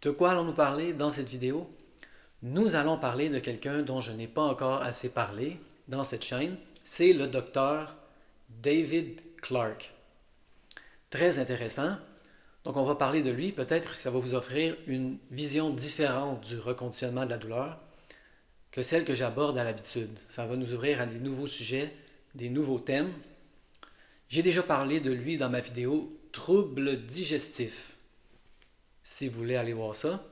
De quoi allons-nous parler dans cette vidéo? Nous allons parler de quelqu'un dont je n'ai pas encore assez parlé dans cette chaîne. C'est le docteur David Clark. Très intéressant. Donc on va parler de lui. Peut-être que ça va vous offrir une vision différente du reconditionnement de la douleur que celle que j'aborde à l'habitude. Ça va nous ouvrir à des nouveaux sujets, des nouveaux thèmes. J'ai déjà parlé de lui dans ma vidéo Troubles digestifs, si vous voulez aller voir ça.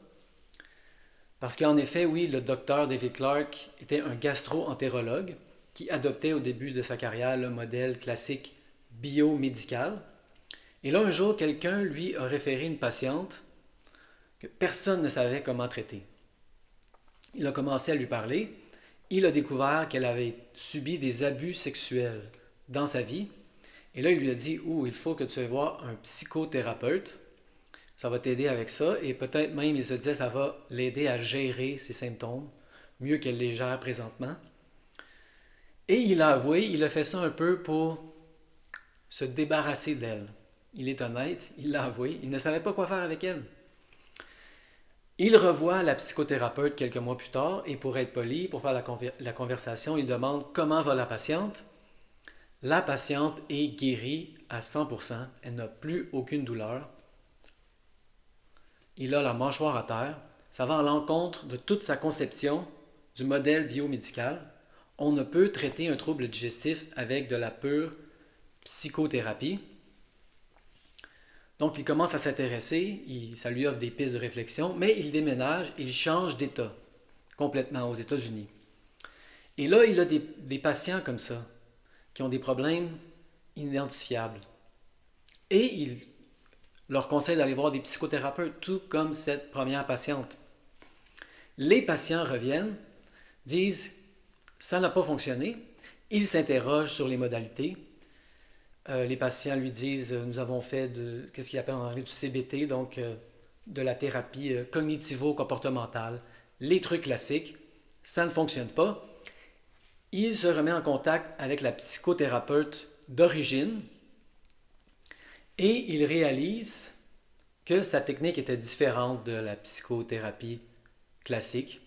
Parce qu'en effet, oui, le docteur David Clark était un gastro-entérologue qui adoptait au début de sa carrière le modèle classique biomédical. Et là, un jour, quelqu'un lui a référé une patiente que personne ne savait comment traiter. Il a commencé à lui parler. Il a découvert qu'elle avait subi des abus sexuels dans sa vie. Et là, il lui a dit, il faut que tu ailles voir un psychothérapeute. Ça va t'aider avec ça. Et peut-être même, il se disait, ça va l'aider à gérer ses symptômes, mieux qu'elle les gère présentement. Et il a avoué, il a fait ça un peu pour se débarrasser d'elle. Il est honnête, il l'a avoué, il ne savait pas quoi faire avec elle. Il revoit la psychothérapeute quelques mois plus tard et pour être poli, pour faire la conversation, il demande comment va la patiente. La patiente est guérie à 100%, elle n'a plus aucune douleur. Il a la mâchoire à terre. Ça va à l'encontre de toute sa conception du modèle biomédical. On ne peut traiter un trouble digestif avec de la pure psychothérapie. Donc il commence à s'intéresser, ça lui offre des pistes de réflexion, mais il déménage, il change d'état complètement aux États-Unis. Et là, il a des patients comme ça, qui ont des problèmes inidentifiables. Et il leur conseille d'aller voir des psychothérapeutes, tout comme cette première patiente. Les patients reviennent, disent ça n'a pas fonctionné. Ils s'interrogent sur les modalités. Les patients lui disent nous avons fait qu'est-ce qu'ils appellent en anglais du CBT, donc de la thérapie cognitivo-comportementale, les trucs classiques. Ça ne fonctionne pas. Il se remet en contact avec la psychothérapeute d'origine et il réalise que sa technique était différente de la psychothérapie classique.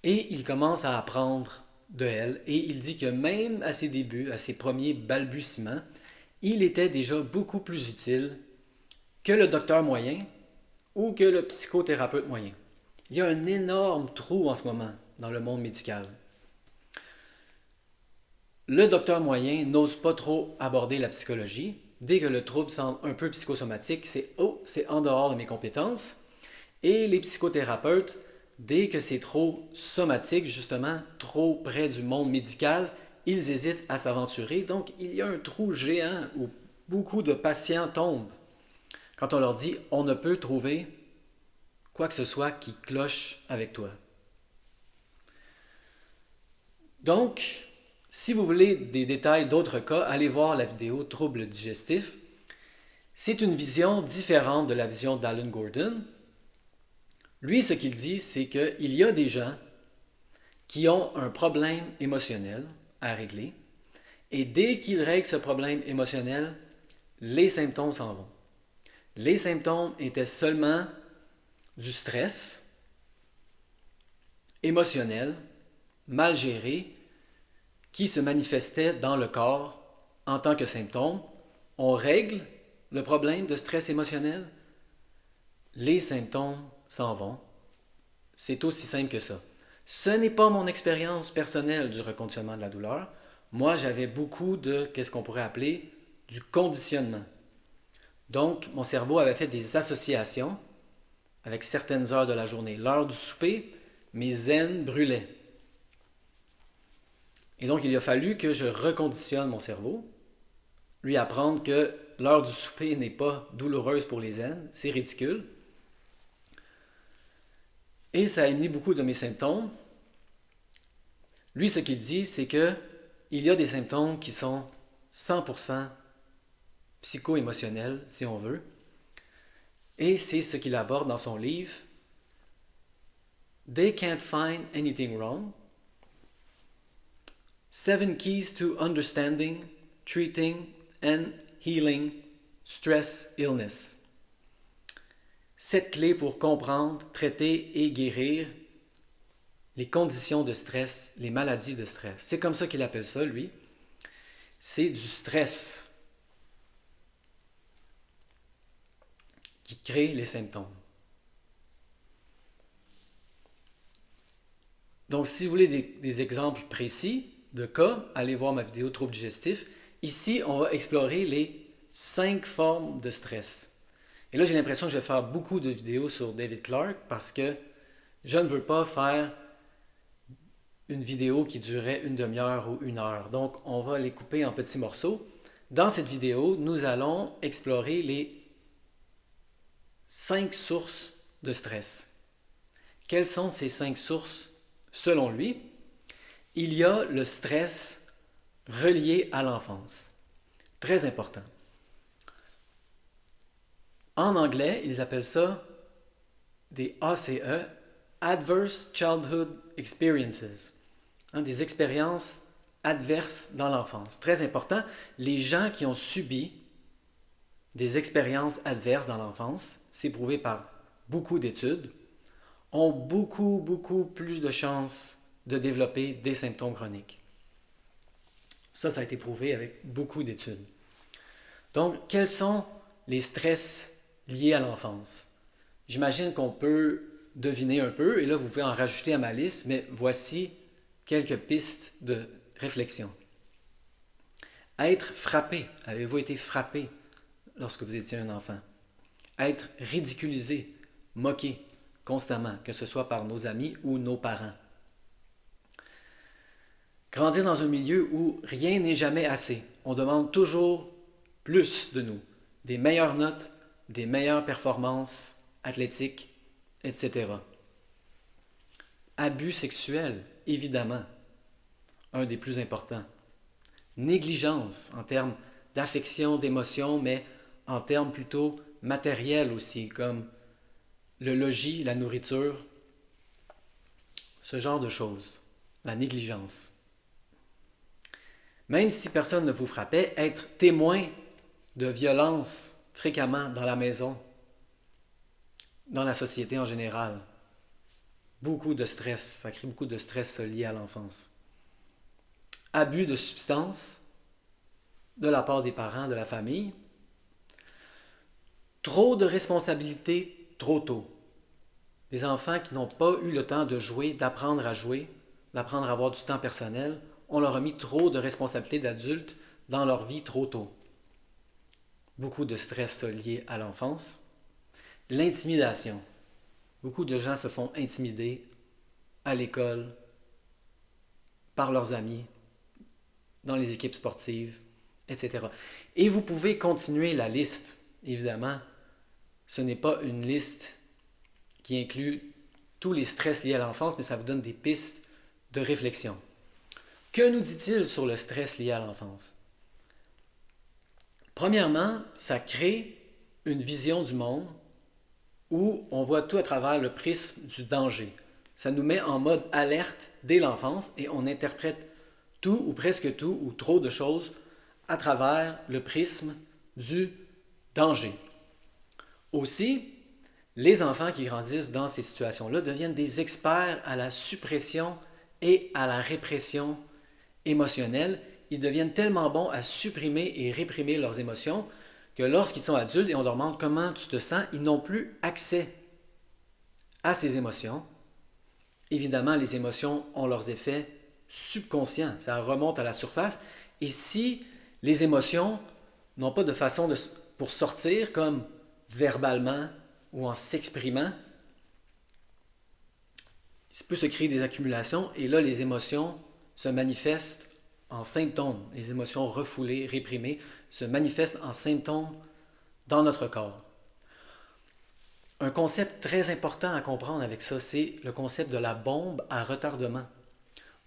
Et il commence à apprendre de elle. Et il dit que même à ses débuts, à ses premiers balbutiements, il était déjà beaucoup plus utile que le docteur moyen ou que le psychothérapeute moyen. Il y a un énorme trou en ce moment dans le monde médical. Le docteur moyen n'ose pas trop aborder la psychologie. Dès que le trouble semble un peu psychosomatique, c'est en dehors de mes compétences. Et les psychothérapeutes, dès que c'est trop somatique, justement, trop près du monde médical, ils hésitent à s'aventurer. Donc, il y a un trou géant où beaucoup de patients tombent quand on leur dit on ne peut trouver quoi que ce soit qui cloche avec toi. Donc, si vous voulez des détails d'autres cas, allez voir la vidéo Troubles digestifs. C'est une vision différente de la vision d'Alan Gordon. Lui, ce qu'il dit, c'est qu'il y a des gens qui ont un problème émotionnel à régler et dès qu'ils règlent ce problème émotionnel, les symptômes s'en vont. Les symptômes étaient seulement du stress émotionnel, mal géré, qui se manifestait dans le corps en tant que symptôme. On règle le problème de stress émotionnel, les symptômes s'en vont. C'est aussi simple que ça. Ce n'est pas mon expérience personnelle du reconditionnement de la douleur. Moi, j'avais beaucoup de, qu'est-ce qu'on pourrait appeler, du conditionnement. Donc, mon cerveau avait fait des associations avec certaines heures de la journée. L'heure du souper, mes zen brûlaient. Et donc, il a fallu que je reconditionne mon cerveau, lui apprendre que l'heure du souper n'est pas douloureuse pour les zen, c'est ridicule. Et ça a émis beaucoup de mes symptômes. Lui, ce qu'il dit, c'est que il y a des symptômes qui sont 100% psycho-émotionnels, si on veut. Et c'est ce qu'il aborde dans son livre They Can't Find Anything Wrong. 7 Keys to Understanding, Treating and Healing Stress Illness. 7 clés pour comprendre, traiter et guérir les conditions de stress, les maladies de stress. C'est comme ça qu'il appelle ça, lui. C'est du stress qui crée les symptômes. Donc, si vous voulez des exemples précis de cas, allez voir ma vidéo troubles digestifs. Ici, on va explorer les 5 formes de stress. Et là, j'ai l'impression que je vais faire beaucoup de vidéos sur David Clark parce que je ne veux pas faire une vidéo qui durerait une demi-heure ou une heure. Donc, on va les couper en petits morceaux. Dans cette vidéo, nous allons explorer les 5 sources de stress. Quelles sont ces 5 sources selon lui? Il y a le stress relié à l'enfance. Très important. En anglais, ils appellent ça des ACE, Adverse Childhood Experiences, des expériences adverses dans l'enfance. Très important, les gens qui ont subi des expériences adverses dans l'enfance, c'est prouvé par beaucoup d'études, ont beaucoup plus de chances de développer des symptômes chroniques. Ça a été prouvé avec beaucoup d'études. Donc, quels sont les stress liés à l'enfance? J'imagine qu'on peut deviner un peu, et là, vous pouvez en rajouter à ma liste, mais voici quelques pistes de réflexion. Être frappé. Avez-vous été frappé lorsque vous étiez un enfant? Être ridiculisé, moqué constamment, que ce soit par nos amis ou nos parents. Grandir dans un milieu où rien n'est jamais assez. On demande toujours plus de nous. Des meilleures notes, des meilleures performances athlétiques, etc. Abus sexuel, évidemment, un des plus importants. Négligence en termes d'affection, d'émotion, mais en termes plutôt matériels aussi, comme le logis, la nourriture, ce genre de choses, la négligence. Même si personne ne vous frappait, être témoin de violences fréquemment dans la maison, dans la société en général. Beaucoup de stress, ça crée beaucoup de stress lié à l'enfance. Abus de substances de la part des parents, de la famille. Trop de responsabilités trop tôt. Des enfants qui n'ont pas eu le temps de jouer, d'apprendre à avoir du temps personnel. On leur a mis trop de responsabilités d'adultes dans leur vie trop tôt. Beaucoup de stress lié à l'enfance. L'intimidation. Beaucoup de gens se font intimider à l'école, par leurs amis, dans les équipes sportives, etc. Et vous pouvez continuer la liste, évidemment. Ce n'est pas une liste qui inclut tous les stress liés à l'enfance, mais ça vous donne des pistes de réflexion. Que nous dit-il sur le stress lié à l'enfance? Premièrement, ça crée une vision du monde où on voit tout à travers le prisme du danger. Ça nous met en mode alerte dès l'enfance et on interprète tout ou presque tout ou trop de choses à travers le prisme du danger. Aussi, les enfants qui grandissent dans ces situations-là deviennent des experts à la suppression et à la répression émotionnelle. Ils deviennent tellement bons à supprimer et réprimer leurs émotions que lorsqu'ils sont adultes et on leur demande comment tu te sens, ils n'ont plus accès à ces émotions. Évidemment, les émotions ont leurs effets subconscients, ça remonte à la surface. Et si les émotions n'ont pas de façon pour sortir, comme verbalement ou en s'exprimant, il peut se créer des accumulations et là, les émotions se manifestent en symptômes. Les émotions refoulées, réprimées, se manifestent en symptômes dans notre corps. Un concept très important à comprendre avec ça, c'est le concept de la bombe à retardement.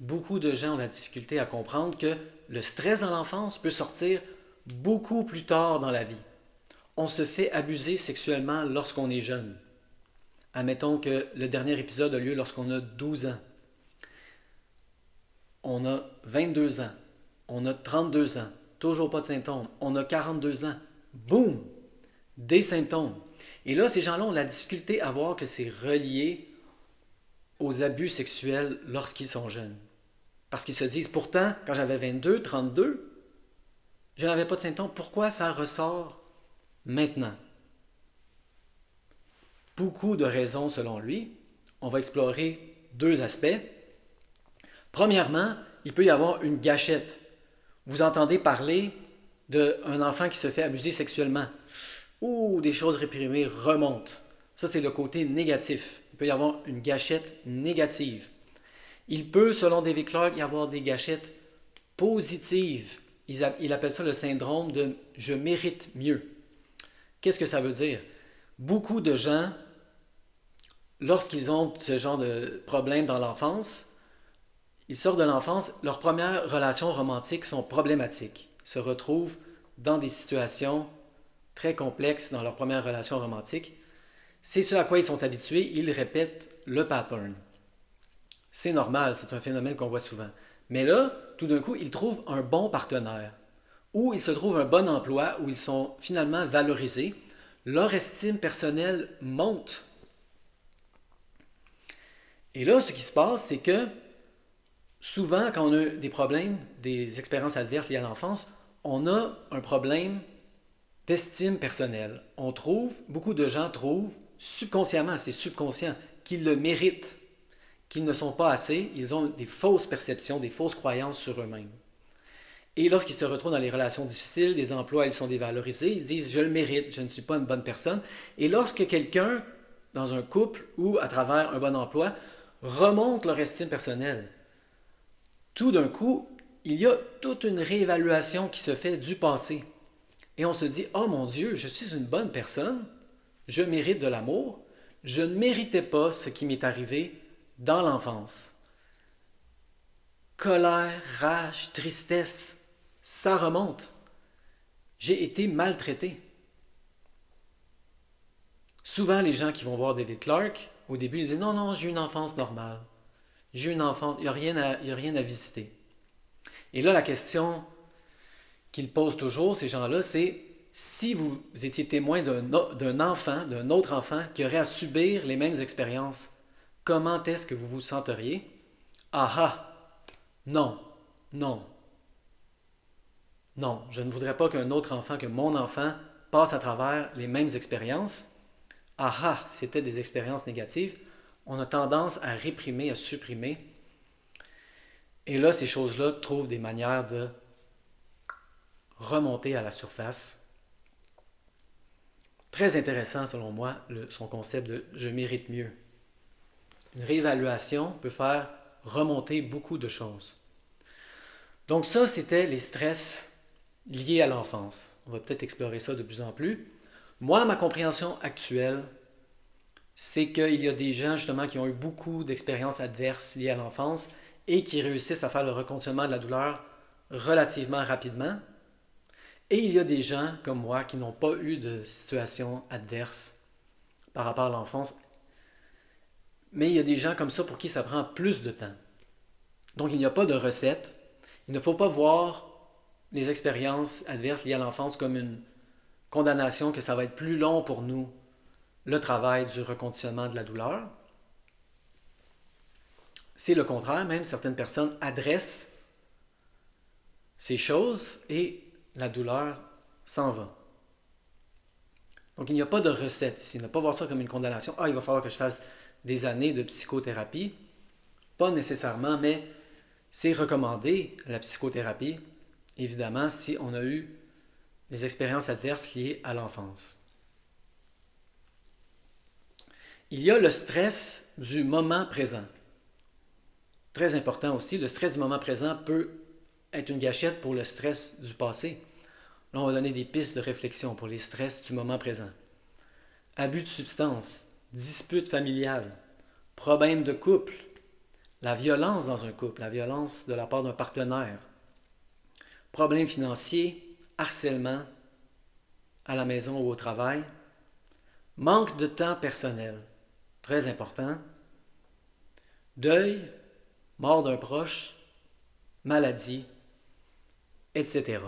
Beaucoup de gens ont la difficulté à comprendre que le stress dans l'enfance peut sortir beaucoup plus tard dans la vie. On se fait abuser sexuellement lorsqu'on est jeune. Admettons que le dernier épisode a lieu lorsqu'on a 12 ans. On a 22 ans. On a 32 ans. Toujours pas de symptômes. On a 42 ans. Boum! Des symptômes. Et là, ces gens-là ont la difficulté à voir que c'est relié aux abus sexuels lorsqu'ils sont jeunes. Parce qu'ils se disent, pourtant, quand j'avais 22, 32, je n'avais pas de symptômes. Pourquoi ça ressort maintenant? Beaucoup de raisons selon lui. On va explorer deux aspects. Premièrement, il peut y avoir une gâchette. Vous entendez parler d'un enfant qui se fait abuser sexuellement. Ou des choses réprimées remontent. Ça, c'est le côté négatif. Il peut y avoir une gâchette négative. Il peut, selon David Clark, y avoir des gâchettes positives. Il appelle ça le syndrome de « je mérite mieux ». Qu'est-ce que ça veut dire? Beaucoup de gens, lorsqu'ils ont ce genre de problème dans l'enfance, ils sortent de l'enfance, leurs premières relations romantiques sont problématiques. Ils se retrouvent dans des situations très complexes dans leurs premières relations romantiques. C'est ce à quoi ils sont habitués, ils répètent le pattern. C'est normal, c'est un phénomène qu'on voit souvent. Mais là, tout d'un coup, ils trouvent un bon partenaire, ou ils se trouvent un bon emploi, où ils sont finalement valorisés. Leur estime personnelle monte. Et là, ce qui se passe, c'est que souvent, quand on a des problèmes, des expériences adverses liées à l'enfance, on a un problème d'estime personnelle. Beaucoup de gens trouvent subconsciemment, c'est subconscient, qu'ils le méritent, qu'ils ne sont pas assez, ils ont des fausses perceptions, des fausses croyances sur eux-mêmes. Et lorsqu'ils se retrouvent dans les relations difficiles, des emplois, ils sont dévalorisés, ils disent « je le mérite, je ne suis pas une bonne personne ». Et lorsque quelqu'un, dans un couple ou à travers un bon emploi, remonte leur estime personnelle, tout d'un coup, il y a toute une réévaluation qui se fait du passé. Et on se dit « oh mon Dieu, je suis une bonne personne, je mérite de l'amour, je ne méritais pas ce qui m'est arrivé dans l'enfance ». Colère, rage, tristesse, ça remonte. J'ai été maltraité. Souvent, les gens qui vont voir David Clark, au début, ils disent non, non, j'ai eu une enfance normale. J'ai eu une enfance, il n'y a rien à visiter. Et là, la question qu'ils posent toujours, ces gens-là, c'est si vous étiez témoin d'un enfant, d'un autre enfant qui aurait à subir les mêmes expériences, comment est-ce que vous vous senteriez? Ah ah! Non, non, non, je ne voudrais pas qu'un autre enfant, que mon enfant, passe à travers les mêmes expériences. Ah ah, c'était des expériences négatives. On a tendance à réprimer, à supprimer. Et là, ces choses-là trouvent des manières de remonter à la surface. Très intéressant, selon moi, son concept de « je mérite mieux ». Une réévaluation peut faire remonter beaucoup de choses. Donc ça, c'était les stress liés à l'enfance. On va peut-être explorer ça de plus en plus. Moi, ma compréhension actuelle, c'est qu'il y a des gens justement qui ont eu beaucoup d'expériences adverses liées à l'enfance et qui réussissent à faire le reconditionnement de la douleur relativement rapidement. Et il y a des gens comme moi qui n'ont pas eu de situation adverse par rapport à l'enfance. Mais il y a des gens comme ça pour qui ça prend plus de temps. Donc il n'y a pas de recette. Il ne faut pas voir les expériences adverses liées à l'enfance comme une condamnation que ça va être plus long pour nous, le travail du reconditionnement de la douleur. C'est le contraire, même certaines personnes adressent ces choses et la douleur s'en va. Donc il n'y a pas de recette ici. Ne pas voir ça comme une condamnation. Ah, il va falloir que je fasse des années de psychothérapie. Pas nécessairement, mais c'est recommandé, la psychothérapie, évidemment, si on a eu des expériences adverses liées à l'enfance. Il y a le stress du moment présent. Très important aussi, le stress du moment présent peut être une gâchette pour le stress du passé. Là, on va donner des pistes de réflexion pour les stress du moment présent. Abus de substances, disputes familiales, problèmes de couple, la violence dans un couple, la violence de la part d'un partenaire, problèmes financiers, harcèlement à la maison ou au travail, manque de temps personnel, très important, deuil, mort d'un proche, maladie, etc.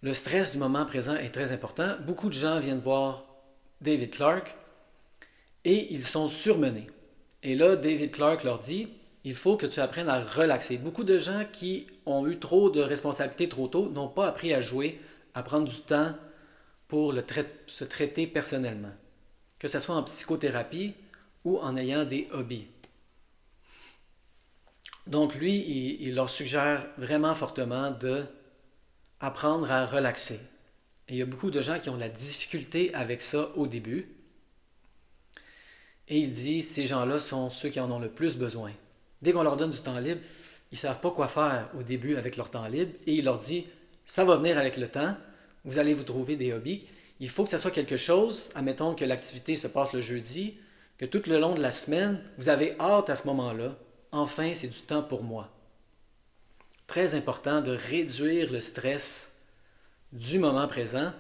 Le stress du moment présent est très important. Beaucoup de gens viennent voir David Clark et ils sont surmenés. Et là, David Clark leur dit, il faut que tu apprennes à relaxer. Beaucoup de gens qui ont eu trop de responsabilités trop tôt n'ont pas appris à jouer, à prendre du temps pour se traiter personnellement, que ce soit en psychothérapie ou en ayant des hobbies. Donc lui, il leur suggère vraiment fortement de apprendre à relaxer. Et il y a beaucoup de gens qui ont de la difficulté avec ça au début. Et il dit, ces gens-là sont ceux qui en ont le plus besoin. Dès qu'on leur donne du temps libre, ils ne savent pas quoi faire au début avec leur temps libre. Et il leur dit, ça va venir avec le temps, vous allez vous trouver des hobbies. Il faut que ça soit quelque chose, admettons que l'activité se passe le jeudi, que tout le long de la semaine, vous avez hâte à ce moment-là. Enfin, c'est du temps pour moi. Très important de réduire le stress du moment présent.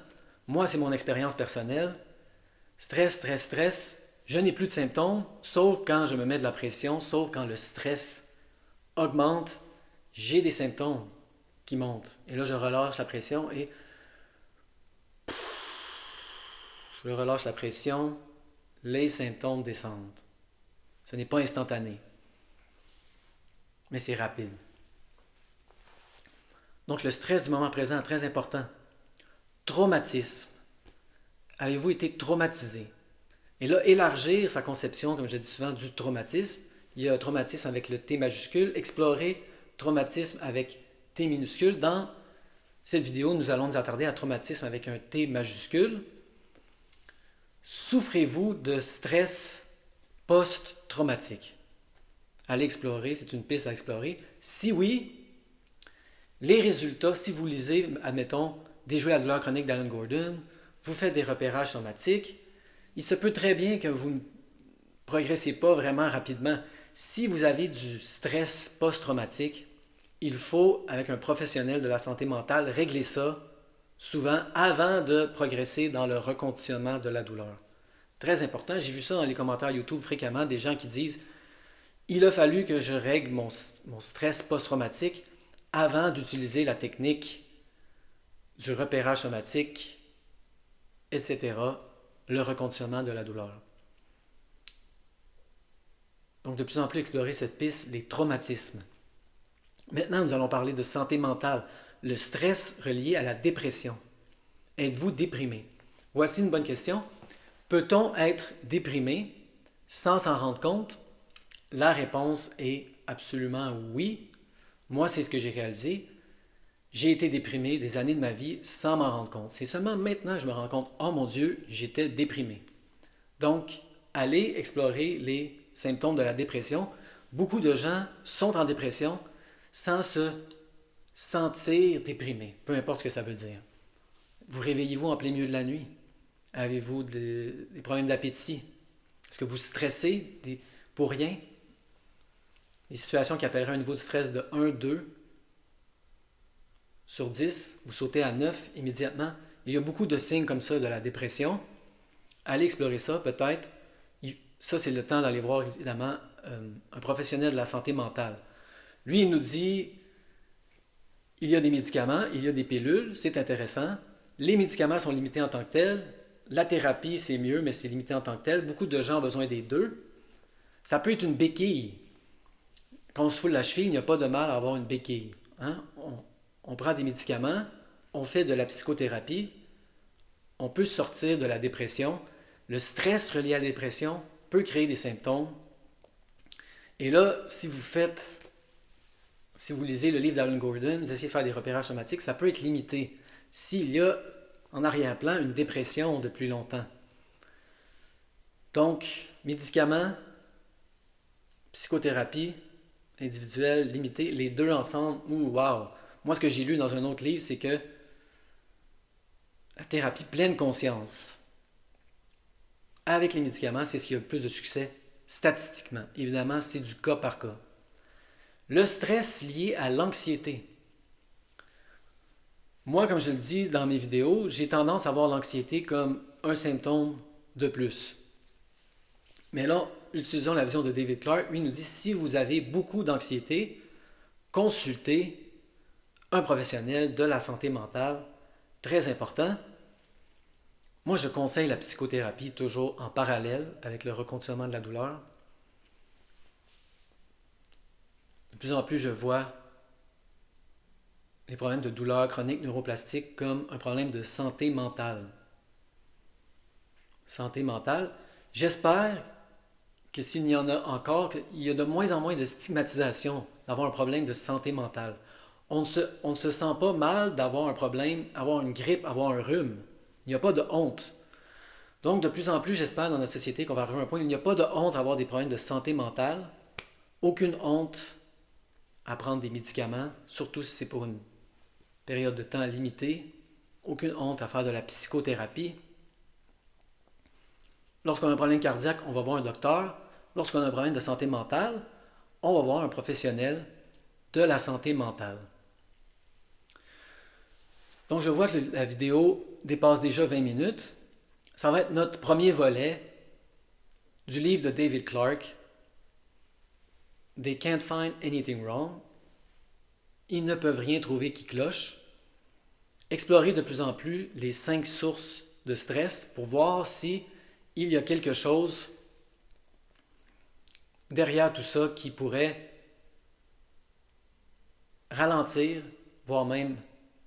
Moi, c'est mon expérience personnelle. Stress, stress, stress. Je n'ai plus de symptômes, sauf quand je me mets de la pression, sauf quand le stress augmente. J'ai des symptômes qui montent. Et là, je relâche la pression et je relâche la pression. Les symptômes descendent. Ce n'est pas instantané, mais c'est rapide. Donc le stress du moment présent est très important. Traumatisme. Avez-vous été traumatisé? Et là, élargir sa conception, comme je dis souvent, du traumatisme. Il y a traumatisme avec le T majuscule. Explorer traumatisme avec T minuscule. Dans cette vidéo, nous allons nous attarder à traumatisme avec un T majuscule. Souffrez-vous de stress post-traumatique? Allez explorer, c'est une piste à explorer. Si oui, les résultats, si vous lisez, admettons, Déjouer la douleur chronique d'Alan Gordon, vous faites des repérages somatiques, il se peut très bien que vous ne progressez pas vraiment rapidement. Si vous avez du stress post-traumatique, il faut, avec un professionnel de la santé mentale, régler ça souvent avant de progresser dans le reconditionnement de la douleur. Très important, j'ai vu ça dans les commentaires YouTube fréquemment, des gens qui disent « Il a fallu que je règle mon stress post-traumatique avant d'utiliser la technique du repérage somatique, etc., le reconditionnement de la douleur. » Donc de plus en plus explorer cette piste, les traumatismes. Maintenant, nous allons parler de santé mentale, le stress relié à la dépression. Êtes-vous déprimé? Voici une bonne question. Peut-on être déprimé sans s'en rendre compte? La réponse est absolument oui. Moi, c'est ce que j'ai réalisé. J'ai été déprimé des années de ma vie sans m'en rendre compte. C'est seulement maintenant que je me rends compte, oh mon Dieu, j'étais déprimé. Donc, allez explorer les symptômes de la dépression. Beaucoup de gens sont en dépression sans se sentir déprimés, peu importe ce que ça veut dire. Vous réveillez-vous en plein milieu de la nuit? Avez-vous des problèmes d'appétit? Est-ce que vous stressez pour rien? Des situations qui appelleraient un niveau de stress de 1, 2 sur 10, vous sautez à 9 immédiatement. Il y a beaucoup de signes comme ça de la dépression. Allez explorer ça, peut-être. Ça, c'est le temps d'aller voir, évidemment, un professionnel de la santé mentale. Lui, il nous dit, il y a des médicaments, il y a des pilules, c'est intéressant. Les médicaments sont limités en tant que tels. La thérapie, c'est mieux, mais c'est limité en tant que tel. Beaucoup de gens ont besoin des deux. Ça peut être une béquille. Quand on se foule la cheville, il n'y a pas de mal à avoir une béquille. Hein? On prend des médicaments, on fait de la psychothérapie, on peut sortir de la dépression. Le stress relié à la dépression peut créer des symptômes. Et là, si vous lisez le livre d'Alan Gordon, vous essayez de faire des repérages somatiques, ça peut être limité s'il y a en arrière-plan une dépression depuis longtemps. Donc, médicaments, psychothérapie individuelle, limitée, les deux ensemble, wow! Moi, ce que j'ai lu dans un autre livre, c'est que la thérapie pleine conscience avec les médicaments, c'est ce qui a le plus de succès statistiquement. Évidemment, c'est du cas par cas. Le stress lié à l'anxiété. Moi, comme je le dis dans mes vidéos, j'ai tendance à voir l'anxiété comme un symptôme de plus. Mais là, utilisons la vision de David Clark. Lui nous dit, si vous avez beaucoup d'anxiété, consultez un professionnel de la santé mentale très important. Moi, je conseille la psychothérapie toujours en parallèle avec le reconditionnement de la douleur. De plus en plus, je vois les problèmes de douleur chronique neuroplastique comme un problème de santé mentale. Santé mentale. J'espère que s'il y en a encore, qu'il y a de moins en moins de stigmatisation d'avoir un problème de santé mentale. On ne se sent pas mal d'avoir un problème, avoir une grippe, avoir un rhume. Il n'y a pas de honte. Donc, de plus en plus, j'espère dans notre société qu'on va arriver à un point où il n'y a pas de honte à avoir des problèmes de santé mentale. Aucune honte à prendre des médicaments, surtout si c'est pour une période de temps limitée. Aucune honte à faire de la psychothérapie. Lorsqu'on a un problème cardiaque, on va voir un docteur. Lorsqu'on a un problème de santé mentale, on va voir un professionnel de la santé mentale. Donc, je vois que la vidéo dépasse déjà 20 minutes. Ça va être notre premier volet du livre de David Clark, They Can't Find Anything Wrong. Ils ne peuvent rien trouver qui cloche. Explorer de plus en plus les 5 sources de stress pour voir si il y a quelque chose derrière tout ça qui pourrait ralentir, voire même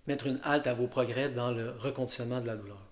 mettre une halte à vos progrès dans le reconditionnement de la douleur.